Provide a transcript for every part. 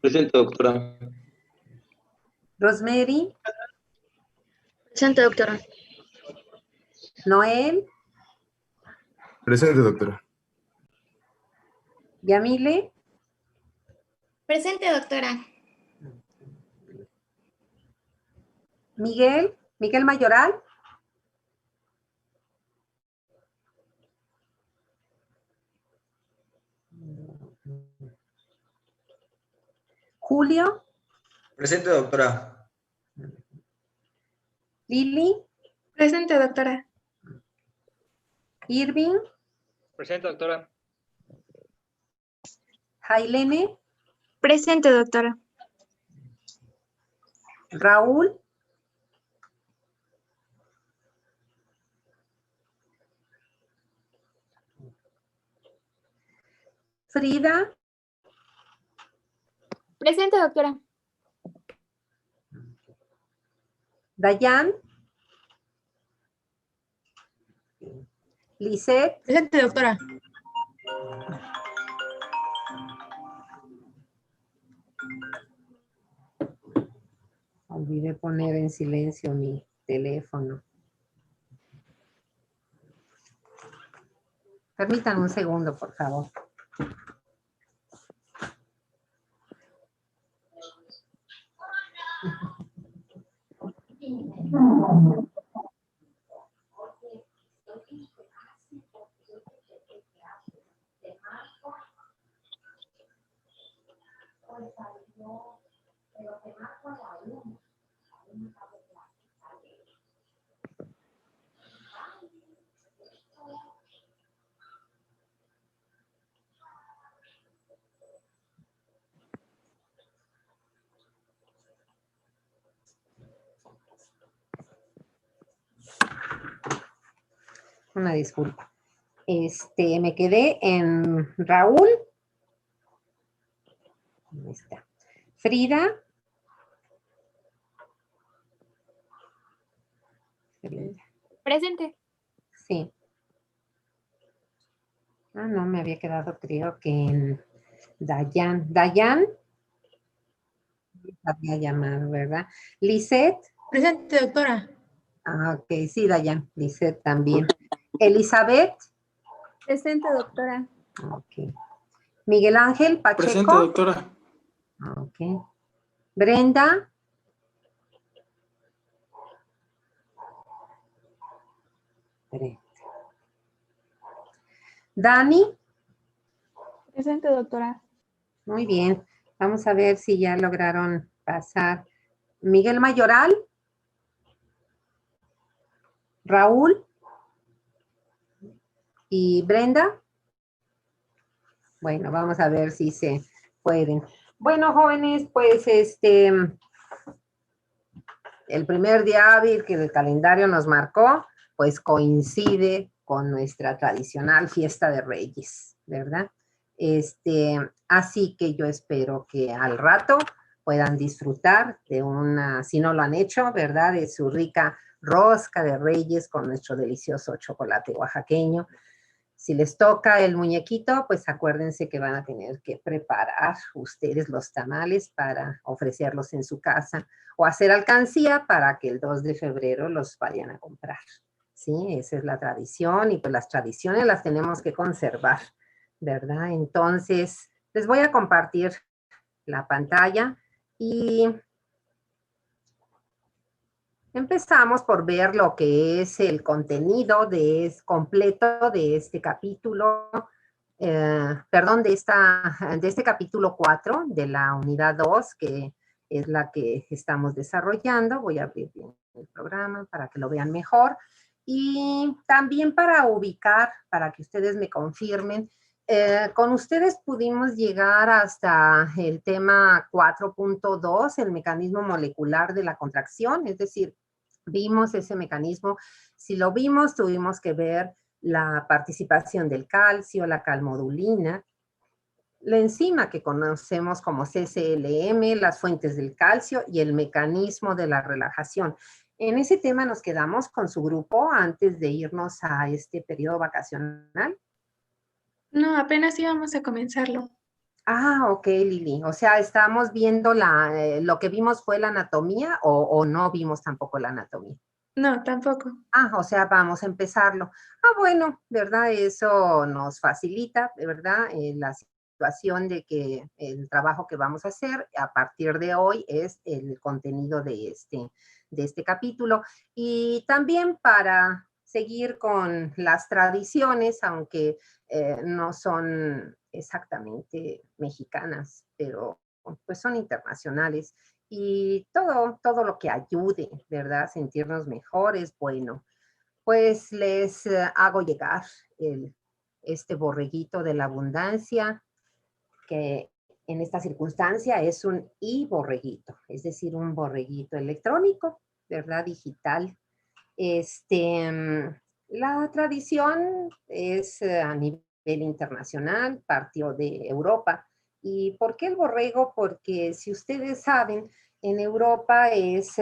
Presente, doctora. Rosemary, Presente, doctora. Noel, Presente, doctora. Yamile, Presente, doctora. Miguel, Miguel Mayoral, Julio, Presente, doctora. Lili, Presente, doctora. Irving, Presente, doctora. Jailene, Presente, doctora. Raúl, Frida, Presente, doctora. Dayan, Lisette, Presente, doctora. olvidé poner en silencio mi teléfono. Permítanme un segundo, por favor. Una disculpa. Me quedé en Raúl. Ahí está. Frida. Frida. Presente. Sí. Ah, no, me había quedado, creo que en Dayan. Dayan. Había llamado, ¿verdad? Lisette. Presente, doctora. Ah, ok, sí, Dayan. Lisette también. Elizabeth. Presente, doctora. Ok. Miguel Ángel Pacheco. Presente, doctora. Ok. Brenda. Brenda. Dani. Presente, doctora. Muy bien. Vamos a ver si ya lograron pasar. Miguel Mayoral. Raúl. Y Brenda. Bueno, vamos a ver si se pueden. Bueno, jóvenes, pues el primer día hábil que el calendario nos marcó, pues coincide con nuestra tradicional fiesta de Reyes, ¿verdad? Así que yo espero que al rato puedan disfrutar de una, si no lo han hecho, ¿verdad? De su rica rosca de Reyes con nuestro delicioso chocolate oaxaqueño. Si les toca el muñequito, pues acuérdense que van a tener que preparar ustedes los tamales para ofrecerlos en su casa o hacer alcancía para que el 2 de febrero los vayan a comprar. Sí, esa es la tradición y pues las tradiciones las tenemos que conservar, ¿verdad? Entonces, les voy a compartir la pantalla y empezamos por ver lo que es el contenido completo de este capítulo, de este capítulo 4 de la unidad 2, que es la que estamos desarrollando. Voy a abrir bien el programa para que lo vean mejor. Y también para ubicar, para que ustedes me confirmen, con ustedes pudimos llegar hasta el tema 4.2, el mecanismo molecular de la contracción, es decir, vimos ese mecanismo. Si lo vimos, tuvimos que ver la participación del calcio, la calmodulina, la enzima que conocemos como CCLM, las fuentes del calcio y el mecanismo de la relajación. En ese tema nos quedamos con su grupo antes de irnos a este periodo vacacional. No, apenas íbamos a comenzarlo. Ah, ok, Lili. O sea, estamos viendo lo que vimos fue la anatomía o no vimos tampoco la anatomía. No, tampoco. Ah, o sea, vamos a empezarlo. Ah, bueno, ¿verdad? Eso nos facilita, ¿verdad? La situación de que el trabajo que vamos a hacer a partir de hoy es el contenido de este capítulo. Y también para seguir con las tradiciones, aunque no son exactamente mexicanas, pero pues son internacionales y todo lo que ayude, ¿verdad? A sentirnos mejores, bueno, pues les hago llegar este borreguito de la abundancia, que en esta circunstancia es un borreguito, es decir, un borreguito electrónico, ¿verdad? Digital. La tradición es a nivel internacional, partió de Europa. ¿Y por qué el borrego? Porque si ustedes saben, en Europa es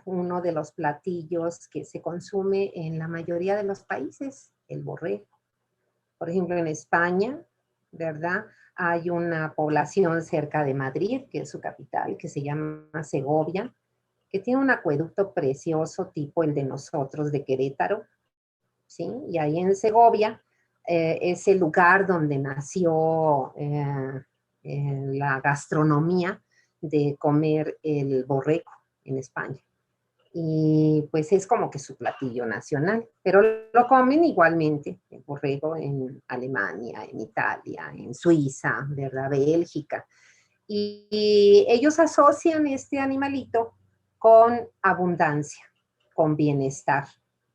uno de los platillos que se consume en la mayoría de los países, el borrego. Por ejemplo, en España, ¿verdad? Hay una población cerca de Madrid, que es su capital, que se llama Segovia, que tiene un acueducto precioso tipo el de nosotros de Querétaro, ¿sí? Y ahí en Segovia es el lugar donde nació la gastronomía de comer el borrego en España. Y pues es como que su platillo nacional, pero lo comen igualmente el borrego en Alemania, en Italia, en Suiza, ¿verdad? Bélgica. Y ellos asocian este animalito con abundancia, con bienestar.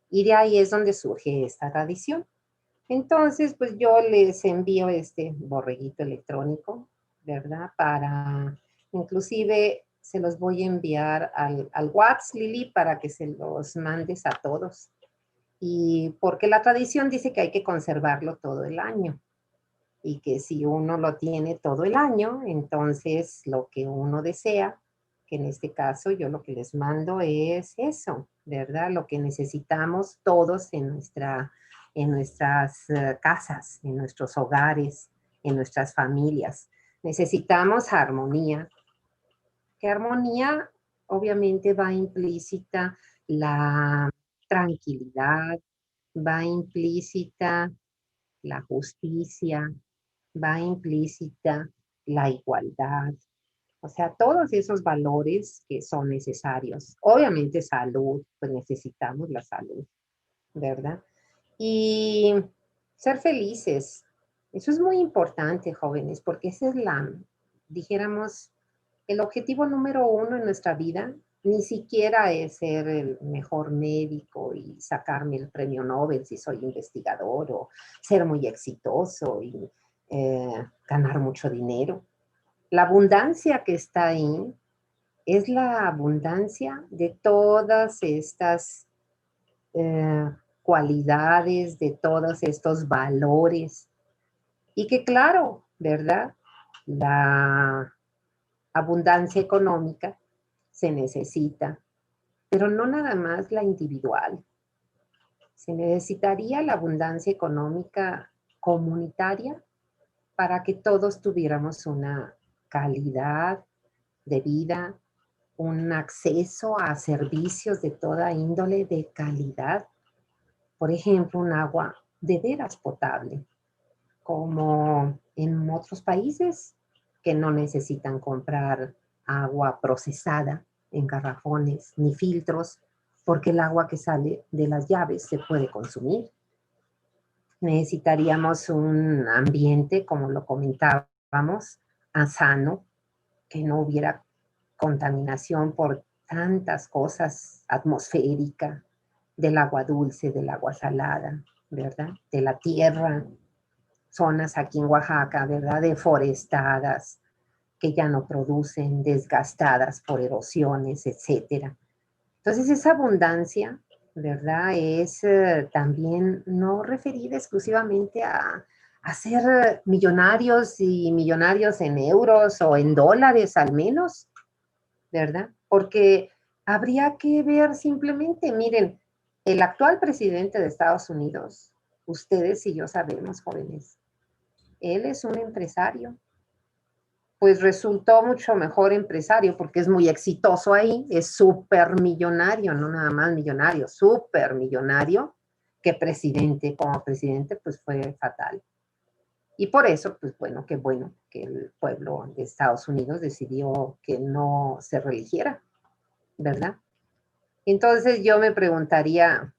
Y de ahí es donde surge esta tradición. Entonces, pues yo les envío este borreguito electrónico, ¿verdad? Inclusive se los voy a enviar al WhatsApp, Lili, para que se los mandes a todos. Y porque la tradición dice que hay que conservarlo todo el año y que si uno lo tiene todo el año, entonces lo que uno desea, que en este caso yo lo que les mando es eso, ¿verdad? Lo que necesitamos todos en nuestras casas, en nuestros hogares, en nuestras familias. Necesitamos armonía. ¿Qué armonía? Obviamente va implícita la tranquilidad, va implícita la justicia, va implícita la igualdad, o sea, todos esos valores que son necesarios. Obviamente salud, pues necesitamos la salud, ¿verdad? Y ser felices, eso es muy importante, jóvenes, porque esa es dijéramos, el objetivo número uno en nuestra vida. Ni siquiera es ser el mejor médico y sacarme el premio Nobel si soy investigador o ser muy exitoso y ganar mucho dinero. La abundancia que está ahí es la abundancia de todas estas eh, cualidades, de todos estos valores. Y que claro, ¿verdad? La abundancia económica se necesita, pero no nada más la individual. Se necesitaría la abundancia económica comunitaria para que todos tuviéramos una calidad de vida, un acceso a servicios de toda índole de calidad. Por ejemplo, un agua de veras potable, como en otros países que no necesitan comprar agua procesada en garrafones ni filtros, porque el agua que sale de las llaves se puede consumir. Necesitaríamos un ambiente, como lo comentábamos, sano, que no hubiera contaminación por tantas cosas atmosféricas, del agua dulce, del agua salada, ¿verdad? De la tierra, zonas aquí en Oaxaca, ¿verdad? Deforestadas, que ya no producen, desgastadas por erosiones, etcétera. Entonces, esa abundancia, ¿verdad? Es también no referida exclusivamente a ser millonarios y millonarios en euros o en dólares al menos, ¿verdad? Porque habría que ver simplemente, miren, el actual presidente de Estados Unidos, ustedes y yo sabemos, jóvenes, él es un empresario, pues resultó mucho mejor empresario porque es muy exitoso ahí, es súper millonario, no nada más millonario, súper millonario, que presidente, como presidente, pues fue fatal. Y por eso, pues bueno que el pueblo de Estados Unidos decidió que no se reeligiera, ¿verdad? Entonces yo me preguntaría,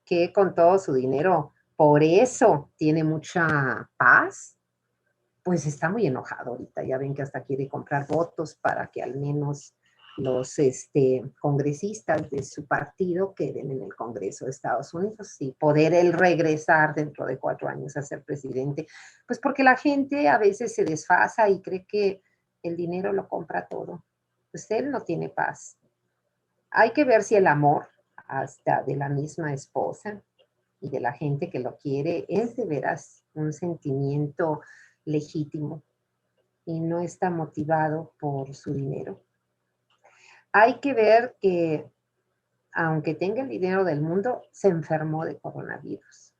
¿qué con todo su dinero por eso tiene mucha paz? Pues está muy enojado ahorita. Ya ven que hasta quiere comprar votos para que al menos los congresistas de su partido queden en el Congreso de Estados Unidos y poder él regresar dentro de 4 años a ser presidente. Pues porque la gente a veces se desfasa y cree que el dinero lo compra todo. Pues él no tiene paz. Hay que ver si el amor hasta de la misma esposa y de la gente que lo quiere es de veras un sentimiento legítimo y no está motivado por su dinero. Hay que ver que, aunque tenga el dinero del mundo, se enfermó de coronavirus.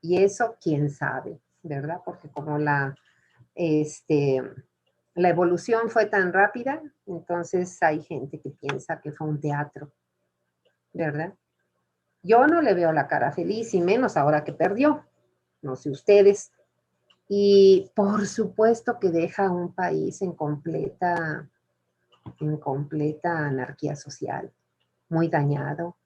Y eso, quién sabe, ¿verdad? Porque como la evolución fue tan rápida, entonces hay gente que piensa que fue un teatro, ¿verdad? Yo no le veo la cara feliz, y menos ahora que perdió. No sé ustedes. Y por supuesto que deja un país en completa anarquía social, muy dañado.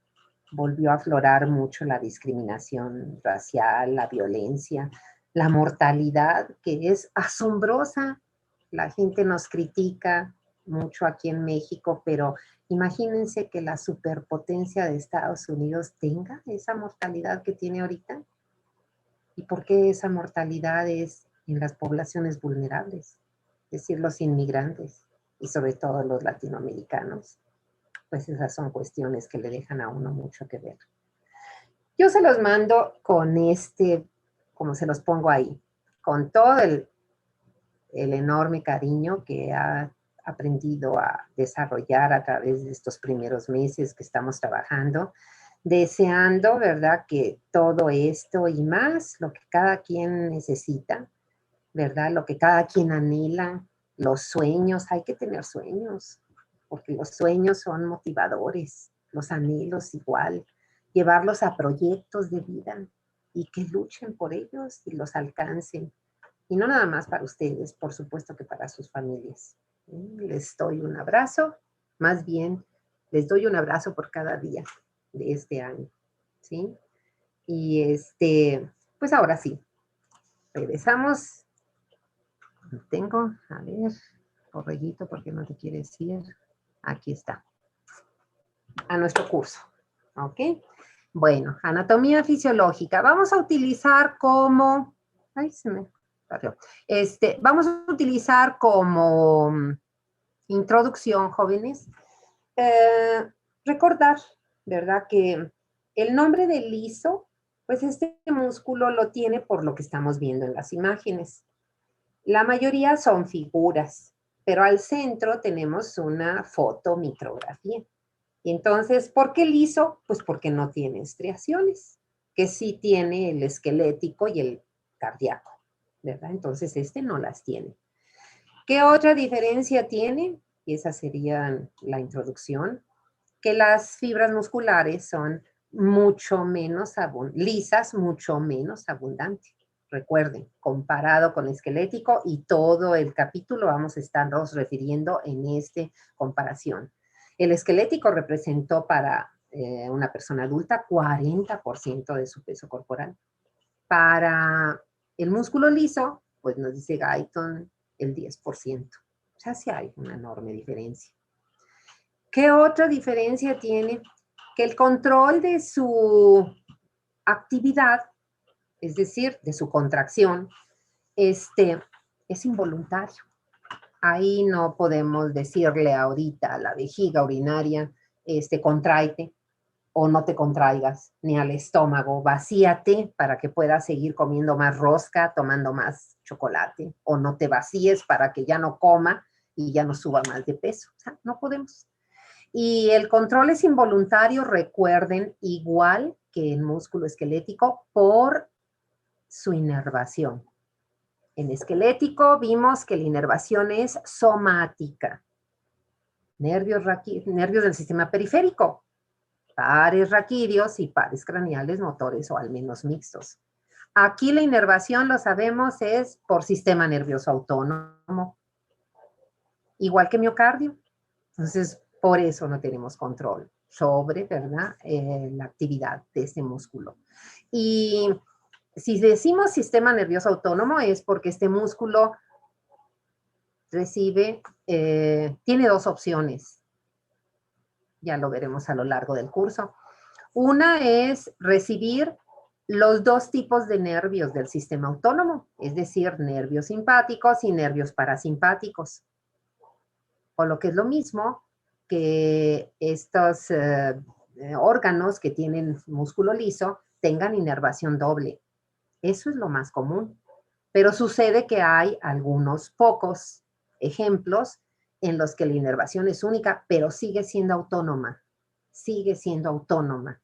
Volvió a aflorar mucho la discriminación racial, la violencia, la mortalidad, que es asombrosa. La gente nos critica mucho aquí en México, pero imagínense que la superpotencia de Estados Unidos tenga esa mortalidad que tiene ahorita. ¿Y por qué esa mortalidad es en las poblaciones vulnerables? Es decir, los inmigrantes y sobre todo los latinoamericanos. Pues esas son cuestiones que le dejan a uno mucho que ver. Yo se los mando con como se los pongo ahí, con todo el enorme cariño que ha aprendido a desarrollar a través de estos primeros meses que estamos trabajando, deseando, ¿verdad?, que todo esto y más, lo que cada quien necesita, ¿verdad?, lo que cada quien anhela, los sueños, hay que tener sueños, porque los sueños son motivadores, los anhelos igual, llevarlos a proyectos de vida y que luchen por ellos y los alcancen. Y no nada más para ustedes, por supuesto que para sus familias. Les doy un abrazo, más bien les doy un abrazo por cada día de este año, ¿sí? Y pues ahora sí, regresamos. Tengo, a ver, correguito, porque no te quiere decir. Aquí está. A nuestro curso, ¿ok? Bueno, anatomía fisiológica. Vamos a utilizar como... Ay, se me... vamos a utilizar como introducción, jóvenes, recordar, ¿verdad?, que el nombre del liso, pues este músculo lo tiene por lo que estamos viendo en las imágenes. La mayoría son figuras, pero al centro tenemos una fotomicrografía. Y entonces, ¿por qué liso? Pues porque no tiene estriaciones, que sí tiene el esquelético y el cardíaco, ¿verdad? Entonces, no las tiene. ¿Qué otra diferencia tiene? Y esa sería la introducción, que las fibras musculares son mucho menos lisas, mucho menos abundantes. Recuerden, comparado con esquelético, y todo el capítulo vamos a estarnos refiriendo en esta comparación. El esquelético representó para una persona adulta 40% de su peso corporal. Para el músculo liso, pues nos dice Guyton, el 10%. O sea, sí hay una enorme diferencia. ¿Qué otra diferencia tiene? Que el control de su actividad, es decir, de su contracción, es involuntario. Ahí no podemos decirle ahorita a la vejiga urinaria, contráete, o no te contraigas, ni al estómago, vacíate para que puedas seguir comiendo más rosca, tomando más chocolate, o no te vacíes para que ya no coma y ya no suba más de peso. O sea, no podemos. Y el control es involuntario, recuerden, igual que el músculo esquelético, por su inervación. En esquelético vimos que la inervación es somática. Nervios del sistema periférico. Pares raquídeos y pares craneales motores o al menos mixtos. Aquí la inervación, lo sabemos, es por sistema nervioso autónomo. Igual que miocardio. Entonces, por eso no tenemos control sobre, ¿verdad?, la actividad de este músculo. Y si decimos sistema nervioso autónomo es porque este músculo recibe, tiene dos opciones. Ya lo veremos a lo largo del curso. Una es recibir los dos tipos de nervios del sistema autónomo, es decir, nervios simpáticos y nervios parasimpáticos. O lo que es lo mismo, que estos órganos que tienen músculo liso tengan inervación doble. Eso es lo más común. Pero sucede que hay algunos pocos ejemplos en los que la inervación es única, pero sigue siendo autónoma. Sigue siendo autónoma.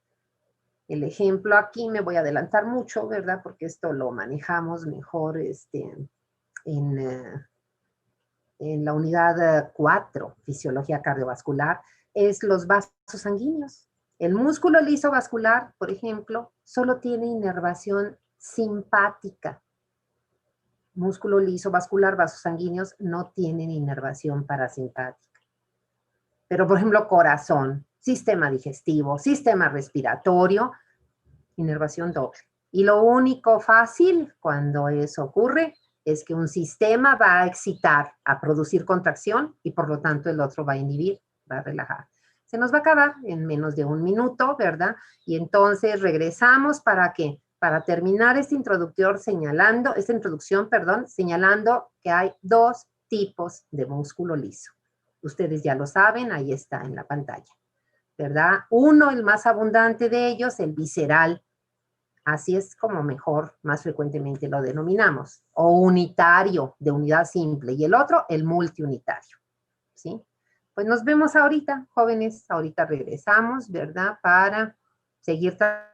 El ejemplo aquí me voy a adelantar mucho, ¿verdad? Porque esto lo manejamos mejor en la unidad 4, fisiología cardiovascular, es los vasos sanguíneos. El músculo liso vascular, por ejemplo, solo tiene inervación simpática. Músculo liso vascular, vasos sanguíneos, no tienen inervación parasimpática. Pero, por ejemplo, corazón, sistema digestivo, sistema respiratorio, inervación doble. Y lo único fácil cuando eso ocurre es que un sistema va a excitar, a producir contracción y por lo tanto el otro va a inhibir, va a relajar. Se nos va a acabar en menos de un minuto, ¿verdad? Y entonces regresamos ¿para qué? Para terminar esta introducción señalando que hay dos tipos de músculo liso. Ustedes ya lo saben, ahí está en la pantalla, ¿verdad? Uno, el más abundante de ellos, el visceral. Así es como mejor, más frecuentemente lo denominamos. O unitario, de unidad simple. Y el otro, el multiunitario. ¿Sí? Pues nos vemos ahorita, jóvenes. Ahorita regresamos, ¿verdad? Para seguir trabajando.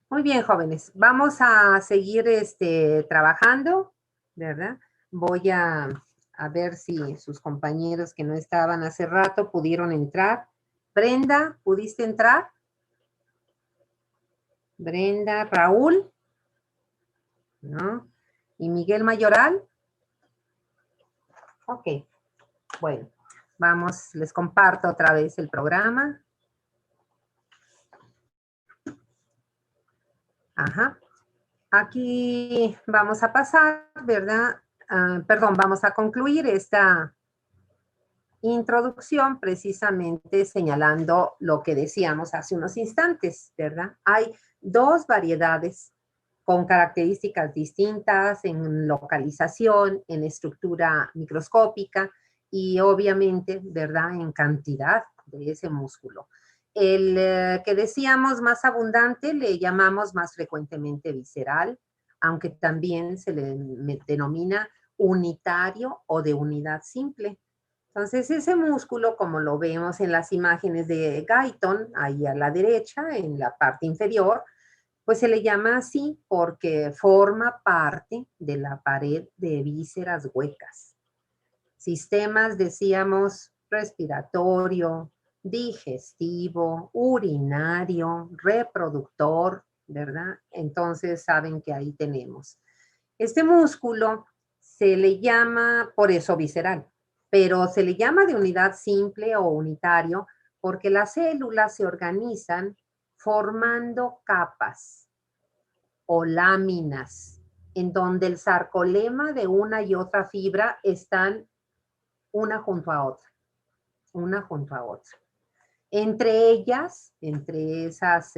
Muy bien, jóvenes. Vamos a seguir trabajando, ¿verdad? Voy a ver si sus compañeros que no estaban hace rato pudieron entrar. Brenda, ¿pudiste entrar? Brenda, Raúl, ¿no? ¿Y Miguel Mayoral? Ok, bueno, vamos, les comparto otra vez el programa. Ajá. Aquí vamos a pasar, ¿verdad? Vamos a concluir esta introducción precisamente señalando lo que decíamos hace unos instantes, ¿verdad? Hay dos variedades con características distintas en localización, en estructura microscópica y obviamente, ¿verdad?, en cantidad de ese músculo. El que decíamos más abundante le llamamos más frecuentemente visceral, aunque también se le denomina unitario o de unidad simple. Entonces, ese músculo, como lo vemos en las imágenes de Guyton, ahí a la derecha, en la parte inferior, pues se le llama así porque forma parte de la pared de vísceras huecas. Sistemas, decíamos, respiratorio, digestivo, urinario, reproductor, ¿verdad? Entonces saben que ahí tenemos. Este músculo se le llama, por eso visceral, pero se le llama de unidad simple o unitario porque las células se organizan formando capas o láminas en donde el sarcolema de una y otra fibra están una junto a otra, una junto a otra. Entre ellas, entre esas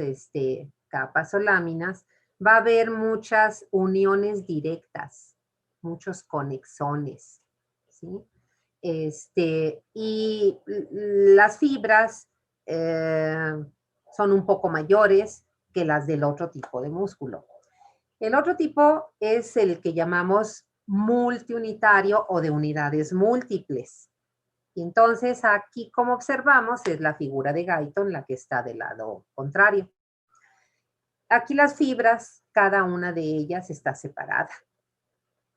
capas o láminas, va a haber muchas uniones directas, muchos conexones, ¿sí? Y las fibras son un poco mayores que las del otro tipo de músculo. El otro tipo es el que llamamos multiunitario o de unidades múltiples. Y entonces aquí, como observamos, es la figura de Guyton la que está del lado contrario. Aquí las fibras, cada una de ellas está separada.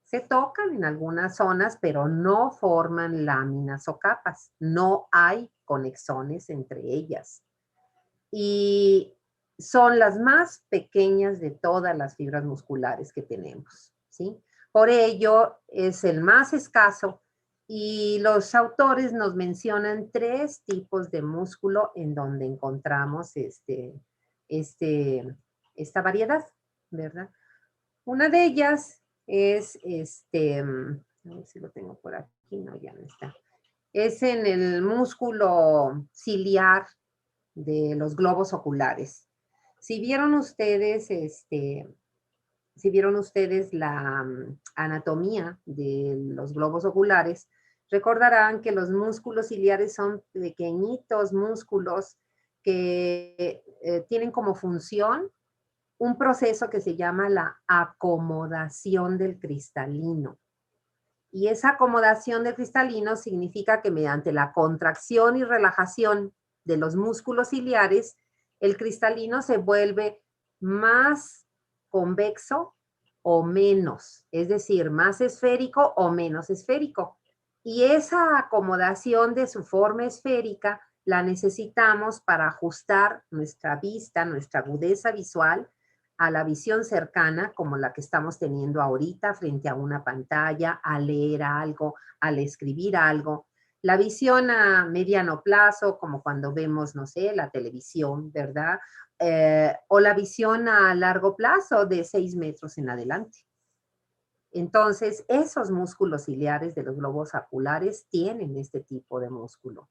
Se tocan en algunas zonas, pero no forman láminas o capas. No hay conexiones entre ellas. Y son las más pequeñas de todas las fibras musculares que tenemos, ¿sí? Por ello, es el más escaso y los autores nos mencionan 3 tipos de músculo en donde encontramos esta variedad, ¿verdad? Una de ellas es, a ver si lo tengo por aquí, no, ya no está. Es en el músculo ciliar de los globos oculares. Si vieron ustedes, la anatomía de los globos oculares, recordarán que los músculos ciliares son pequeñitos músculos que tienen como función un proceso que se llama la acomodación del cristalino. Y esa acomodación del cristalino significa que mediante la contracción y relajación de los músculos ciliares, el cristalino se vuelve más convexo o menos, es decir, más esférico o menos esférico. Y esa acomodación de su forma esférica la necesitamos para ajustar nuestra vista, nuestra agudeza visual a la visión cercana, como la que estamos teniendo ahorita frente a una pantalla, al leer algo, al escribir algo. La visión a mediano plazo, como cuando vemos, no sé, la televisión, ¿verdad? O la visión a largo plazo de 6 metros en adelante. Entonces, esos músculos ciliares de los globos oculares tienen este tipo de músculo.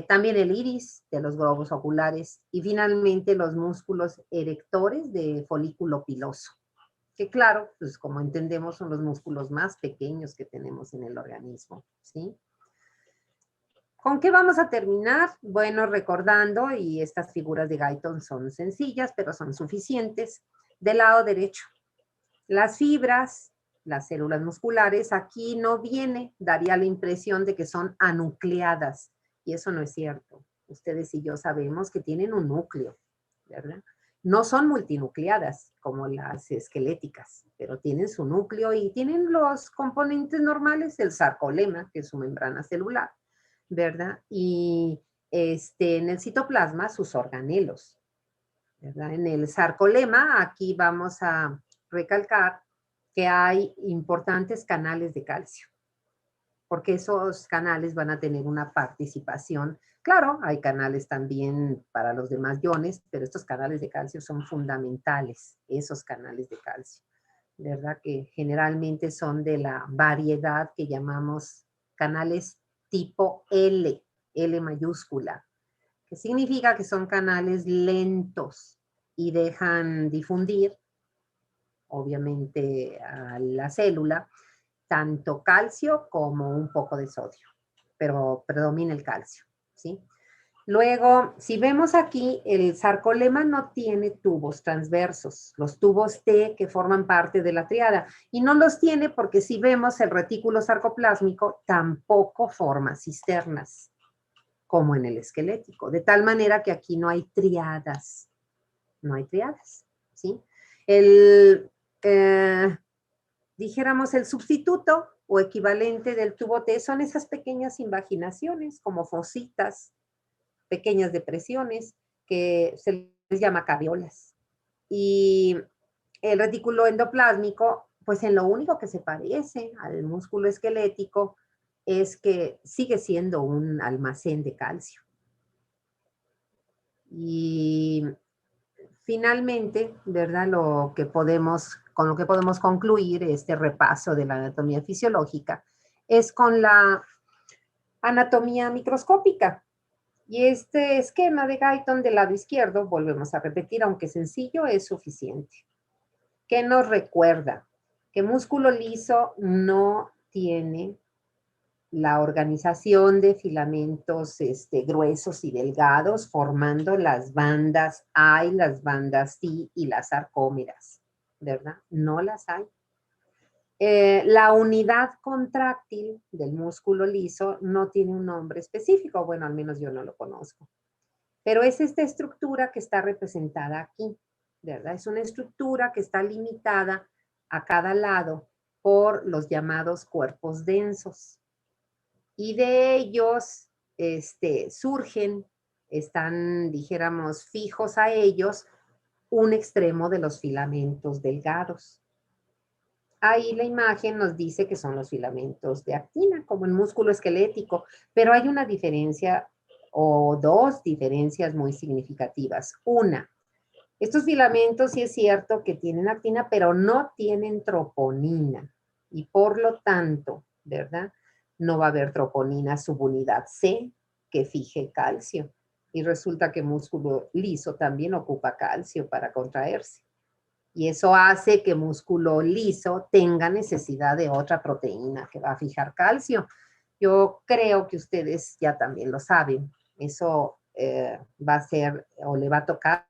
También el iris de los globos oculares y finalmente los músculos erectores de folículo piloso, que claro, pues como entendemos son los músculos más pequeños que tenemos en el organismo, ¿sí? ¿Con qué vamos a terminar? Bueno, recordando, y estas figuras de Guyton son sencillas, pero son suficientes. Del lado derecho, las fibras, las células musculares, aquí no viene, daría la impresión de que son anucleadas, y eso no es cierto. Ustedes y yo sabemos que tienen un núcleo, ¿verdad? No son multinucleadas como las esqueléticas, pero tienen su núcleo y tienen los componentes normales, el sarcolema, que es su membrana celular, ¿verdad? Y en el citoplasma, sus organelos, ¿verdad? En el sarcolema, aquí vamos a recalcar que hay importantes canales de calcio, porque esos canales van a tener una participación. Claro, hay canales también para los demás iones, pero estos canales de calcio son fundamentales, esos canales de calcio, ¿verdad? Que generalmente son de la variedad que llamamos canales tipo L, L mayúscula, que significa que son canales lentos y dejan difundir, obviamente, a la célula, tanto calcio como un poco de sodio, pero predomina el calcio, ¿sí? Luego, si vemos aquí, el sarcolema no tiene tubos transversos, los tubos T que forman parte de la triada, y no los tiene porque si vemos el retículo sarcoplásmico tampoco forma cisternas, como en el esquelético, de tal manera que aquí no hay triadas, ¿sí? Dijéramos, el sustituto o equivalente del tubo T son esas pequeñas invaginaciones, como fositas, pequeñas depresiones, que se les llama caveolas. Y el retículo endoplásmico, pues en lo único que se parece al músculo esquelético es que sigue siendo un almacén de calcio. Y finalmente, ¿verdad? Con lo que podemos concluir este repaso de la anatomía fisiológica es con la anatomía microscópica. Y este esquema de Guyton del lado izquierdo, volvemos a repetir, aunque sencillo, es suficiente. ¿Qué nos recuerda? Que músculo liso no tiene la organización de filamentos gruesos y delgados formando las bandas A y las bandas C y las sarcómeras, ¿verdad? No las hay. La unidad contráctil del músculo liso no tiene un nombre específico, bueno, al menos yo no lo conozco, pero es esta estructura que está representada aquí, ¿verdad? Es una estructura que está limitada a cada lado por los llamados cuerpos densos. Y de ellos surgen, están, dijéramos, fijos a ellos, un extremo de los filamentos delgados. Ahí la imagen nos dice que son los filamentos de actina, como el músculo esquelético, pero hay una diferencia o dos diferencias muy significativas. Una, estos filamentos sí es cierto que tienen actina, pero no tienen troponina. Y por lo tanto, ¿verdad? No va a haber troponina subunidad C que fije calcio. Y resulta que músculo liso también ocupa calcio para contraerse. Y eso hace que músculo liso tenga necesidad de otra proteína que va a fijar calcio. Yo creo que ustedes ya también lo saben. Eso va a ser o le va a tocar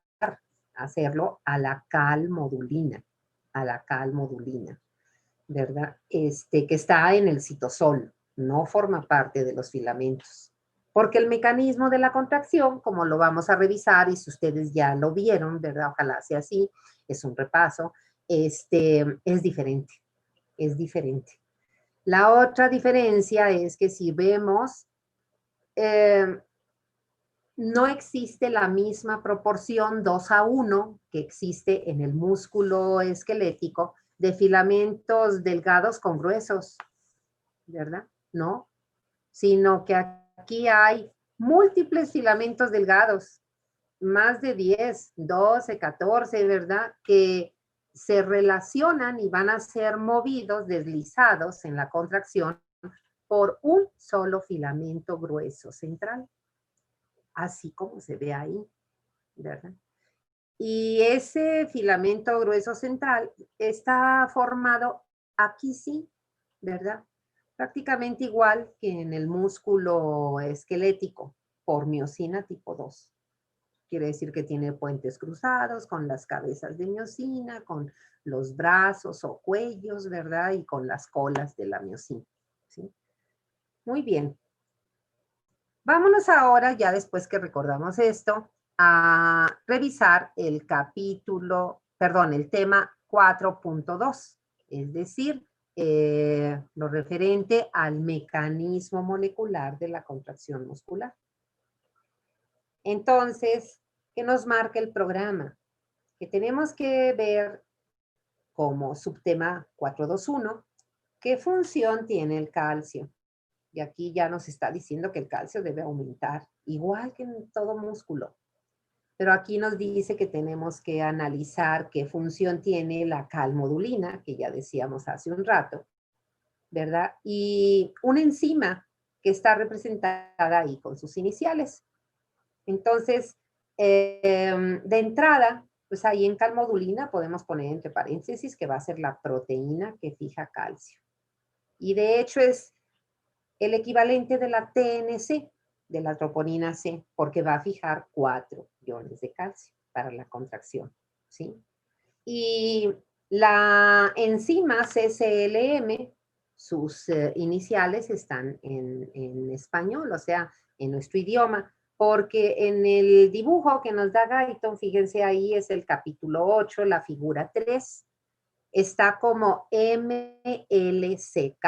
hacerlo a la calmodulina, ¿verdad? Que está en el citosol, no forma parte de los filamentos. Porque el mecanismo de la contracción, como lo vamos a revisar, y si ustedes ya lo vieron, ¿verdad? Ojalá sea así, es un repaso, es diferente, es diferente. La otra diferencia es que si vemos, no existe la misma proporción 2:1 que existe en el músculo esquelético de filamentos delgados con gruesos, ¿verdad? No, sino que aquí hay múltiples filamentos delgados, más de 10, 12, 14, ¿verdad? Que se relacionan y van a ser movidos, deslizados en la contracción por un solo filamento grueso central, así como se ve ahí, ¿verdad? Y ese filamento grueso central está formado aquí sí, ¿verdad? Prácticamente igual que en el músculo esquelético por miosina tipo 2. Quiere decir que tiene puentes cruzados con las cabezas de miosina, con los brazos o cuellos, ¿verdad? Y con las colas de la miosina, ¿sí? Muy bien. Vámonos ahora, ya después que recordamos esto, a revisar el el tema 4.2, es decir, lo referente al mecanismo molecular de la contracción muscular. Entonces, ¿qué nos marca el programa? Que tenemos que ver como subtema 4.2.1, ¿qué función tiene el calcio? Y aquí ya nos está diciendo que el calcio debe aumentar, igual que en todo músculo. Pero aquí nos dice que tenemos que analizar qué función tiene la calmodulina, que ya decíamos hace un rato, ¿verdad? Y una enzima que está representada ahí con sus iniciales. Entonces, de entrada, pues ahí en calmodulina podemos poner entre paréntesis que va a ser la proteína que fija calcio. Y de hecho es el equivalente de la TNC, de la troponina C, porque va a fijar 4 iones de calcio para la contracción, ¿sí? Y la enzima CCLM, sus iniciales están en español, o sea, en nuestro idioma, porque en el dibujo que nos da Guyton, fíjense ahí es el capítulo 8, la figura 3, está como MLCK,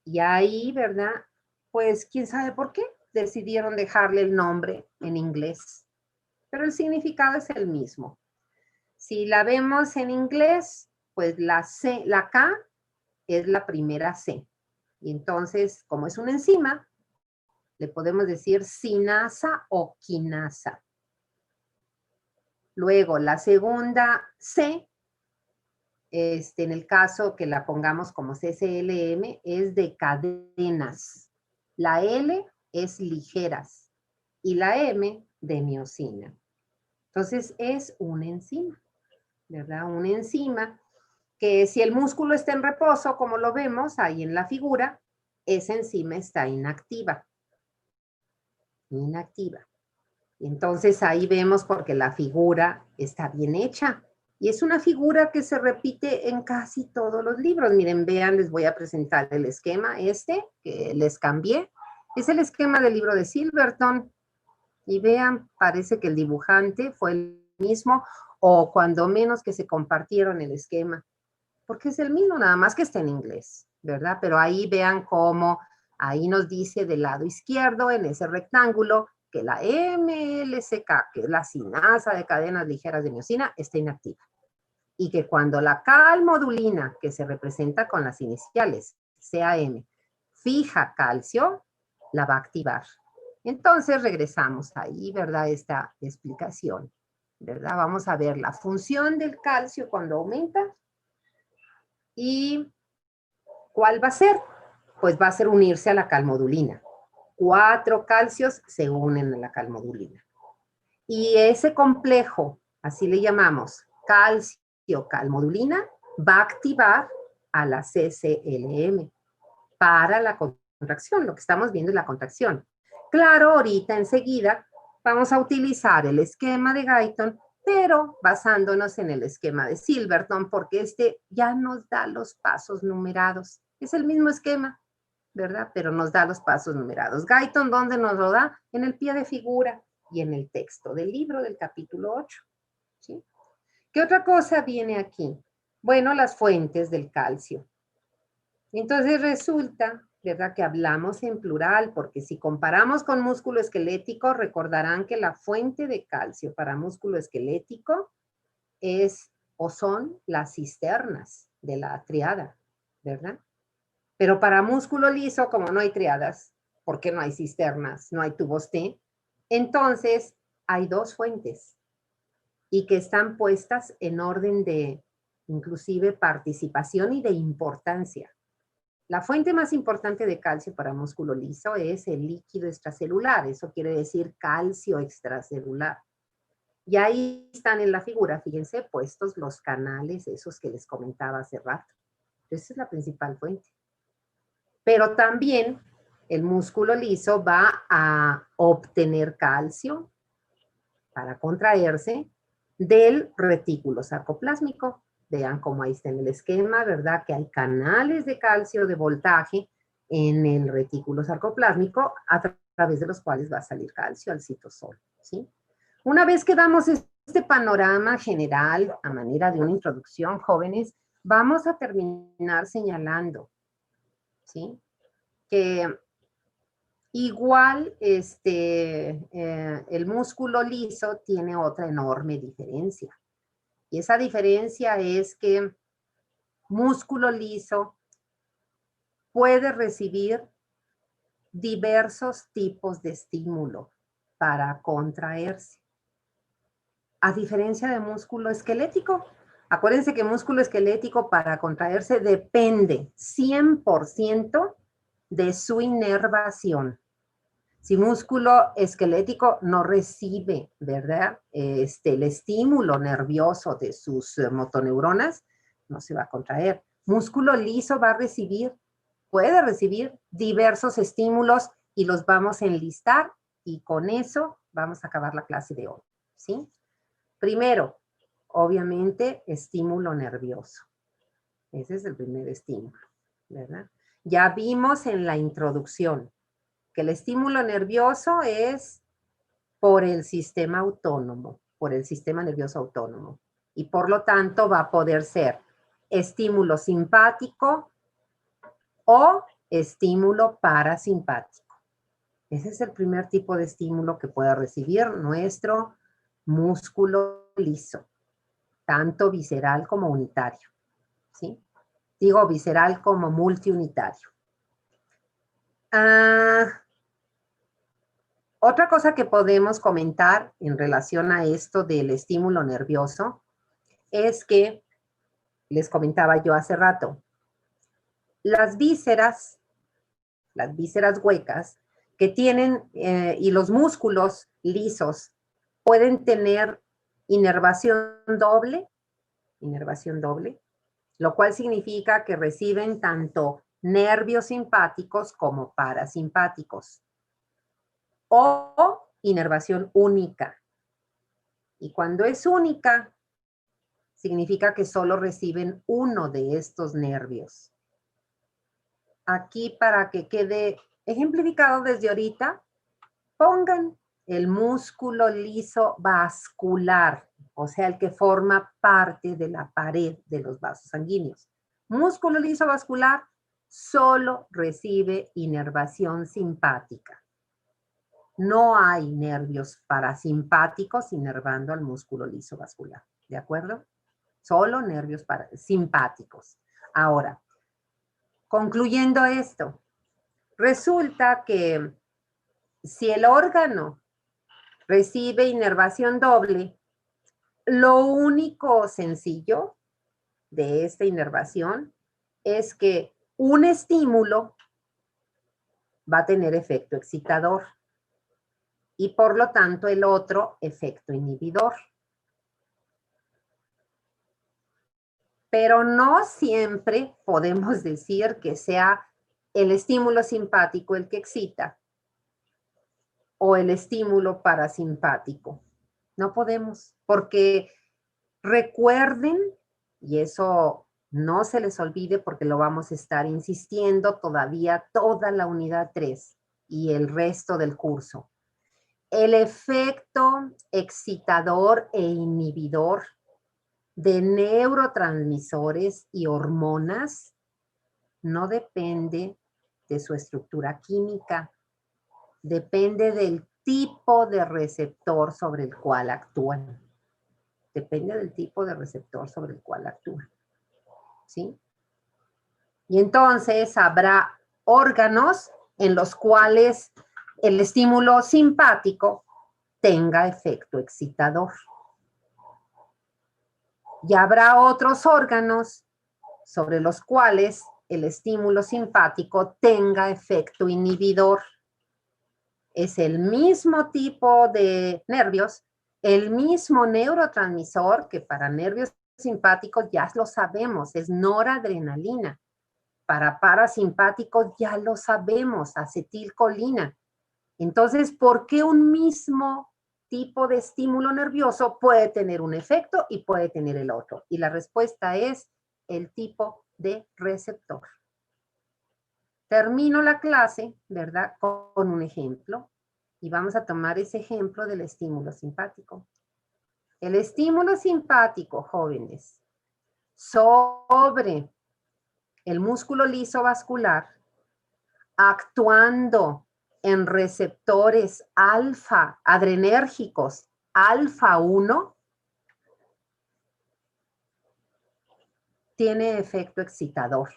y ahí, ¿verdad? Pues, ¿quién sabe por qué? Decidieron dejarle el nombre en inglés, pero el significado es el mismo. Si la vemos en inglés, pues la K es la primera C. Y entonces, como es una enzima, le podemos decir sinasa o quinasa. Luego, la segunda C, en el caso que la pongamos como CCLM, es de cadenas. La L es ligeras y la M de miosina. Entonces, es una enzima, ¿verdad? Una enzima que si el músculo está en reposo, como lo vemos ahí en la figura, esa enzima está inactiva. Inactiva. Y entonces ahí vemos porque la figura está bien hecha. Y es una figura que se repite en casi todos los libros. Miren, vean, les voy a presentar el esquema que les cambié. Es el esquema del libro de Silverton. Y vean, parece que el dibujante fue el mismo, o cuando menos que se compartieron el esquema. Porque es el mismo, nada más que está en inglés, ¿verdad? Pero ahí vean cómo, ahí nos dice del lado izquierdo, en ese rectángulo, que la MLCK, que es la sinasa de cadenas ligeras de miosina, está inactiva. Y que cuando la calmodulina, que se representa con las iniciales, CAM, fija calcio, la va a activar. Entonces regresamos ahí, ¿verdad? Esta explicación, ¿verdad? Vamos a ver la función del calcio cuando aumenta. ¿Y cuál va a ser? Pues va a ser unirse a la calmodulina. 4 calcios se unen a la calmodulina. Y ese complejo, así le llamamos, calcio-calmodulina, va a activar a la CCLM para la contracción. Lo que estamos viendo es la contracción. Claro, ahorita enseguida vamos a utilizar el esquema de Guyton, pero basándonos en el esquema de Silverton, porque ya nos da los pasos numerados. Es el mismo esquema, ¿verdad? Pero nos da los pasos numerados. Guyton, ¿dónde nos lo da? En el pie de figura y en el texto del libro del capítulo 8. ¿Sí? ¿Qué otra cosa viene aquí? Bueno, las fuentes del calcio. Entonces resulta, ¿verdad?, que hablamos en plural, porque si comparamos con músculo esquelético, recordarán que la fuente de calcio para músculo esquelético es o son las cisternas de la triada, ¿verdad? Pero para músculo liso, como no hay triadas, porque no hay cisternas, no hay tubos T, entonces hay 2 fuentes y que están puestas en orden de inclusive participación y de importancia. La fuente más importante de calcio para músculo liso es el líquido extracelular, eso quiere decir calcio extracelular. Y ahí están en la figura, fíjense, puestos los canales, esos que les comentaba hace rato. Esa es la principal fuente. Pero también el músculo liso va a obtener calcio para contraerse del retículo sarcoplásmico. Vean cómo ahí está en el esquema, ¿verdad? Que hay canales de calcio de voltaje en el retículo sarcoplásmico a través de los cuales va a salir calcio al citosol, ¿sí? Una vez que damos este panorama general a manera de una introducción, jóvenes, vamos a terminar señalando, ¿sí?, que igual el músculo liso tiene otra enorme diferencia. Y esa diferencia es que músculo liso puede recibir diversos tipos de estímulo para contraerse. A diferencia de músculo esquelético. Acuérdense que músculo esquelético para contraerse depende 100% de su inervación. Si músculo esquelético no recibe, ¿verdad?, el estímulo nervioso de sus motoneuronas, no se va a contraer. Músculo liso va a recibir, puede recibir diversos estímulos y los vamos a enlistar y con eso vamos a acabar la clase de hoy, ¿sí? Primero, obviamente, estímulo nervioso. Ese es el primer estímulo, ¿verdad? Ya vimos en la introducción que el estímulo nervioso es por el sistema autónomo, por el sistema nervioso autónomo. Y por lo tanto va a poder ser estímulo simpático o estímulo parasimpático. Ese es el primer tipo de estímulo que puede recibir nuestro músculo liso, tanto visceral como unitario, ¿sí? Digo visceral como multiunitario. Otra cosa que podemos comentar en relación a esto del estímulo nervioso es que, les comentaba yo hace rato, las vísceras huecas que tienen y los músculos lisos pueden tener inervación doble, lo cual significa que reciben tanto nervios simpáticos como parasimpáticos, o inervación única. Y cuando es única, significa que solo reciben uno de estos nervios. Aquí, para que quede ejemplificado desde ahorita, pongan el músculo liso vascular, o sea, el que forma parte de la pared de los vasos sanguíneos. Músculo liso vascular solo recibe inervación simpática. No hay nervios parasimpáticos inervando al músculo liso vascular, ¿de acuerdo? Solo nervios simpáticos. Ahora, concluyendo esto, resulta que si el órgano recibe inervación doble, lo único sencillo de esta inervación es que un estímulo va a tener efecto excitador y por lo tanto el otro efecto inhibidor. Pero no siempre podemos decir que sea el estímulo simpático el que excita o el estímulo parasimpático. No podemos, porque recuerden, y eso no se les olvide porque lo vamos a estar insistiendo todavía toda la unidad 3 y el resto del curso. El efecto excitador e inhibidor de neurotransmisores y hormonas no depende de su estructura química, depende del tipo de receptor sobre el cual actúan. Depende del tipo de receptor sobre el cual actúan. ¿Sí? Y entonces habrá órganos en los cuales el estímulo simpático tenga efecto excitador. Y habrá otros órganos sobre los cuales el estímulo simpático tenga efecto inhibidor. Es el mismo tipo de nervios, el mismo neurotransmisor que para nervios simpáticos ya lo sabemos, es noradrenalina. Para parasimpáticos ya lo sabemos, acetilcolina. Entonces, ¿por qué un mismo tipo de estímulo nervioso puede tener un efecto y puede tener el otro? Y la respuesta es el tipo de receptor. Termino la clase, ¿verdad?, con un ejemplo. Y vamos a tomar ese ejemplo del estímulo simpático. El estímulo simpático, jóvenes, sobre el músculo liso vascular, actuando en receptores alfa adrenérgicos alfa 1, tiene efecto excitador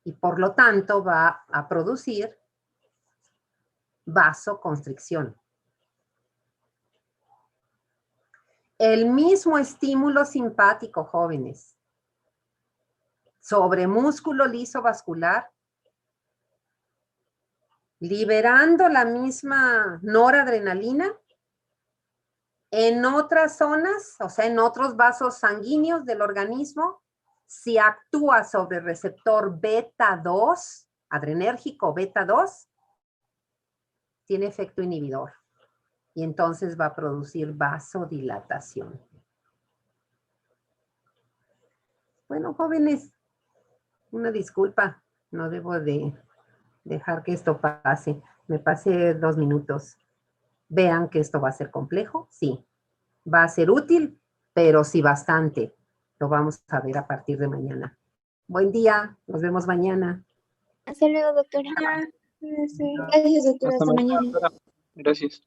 y por lo tanto va a producir vasoconstricción. El mismo estímulo simpático, jóvenes, sobre músculo liso vascular, liberando la misma noradrenalina en otras zonas, o sea, en otros vasos sanguíneos del organismo, si actúa sobre el receptor beta 2, adrenérgico beta 2, tiene efecto inhibidor y entonces va a producir vasodilatación. Bueno, jóvenes, una disculpa, no debo de dejar que esto pase. Me pasé 2 minutos. Vean que esto va a ser complejo, sí. Va a ser útil, pero sí bastante. Lo vamos a ver a partir de mañana. Buen día, nos vemos mañana. Hasta luego, doctora. Gracias, doctora. Hasta mañana. Gracias.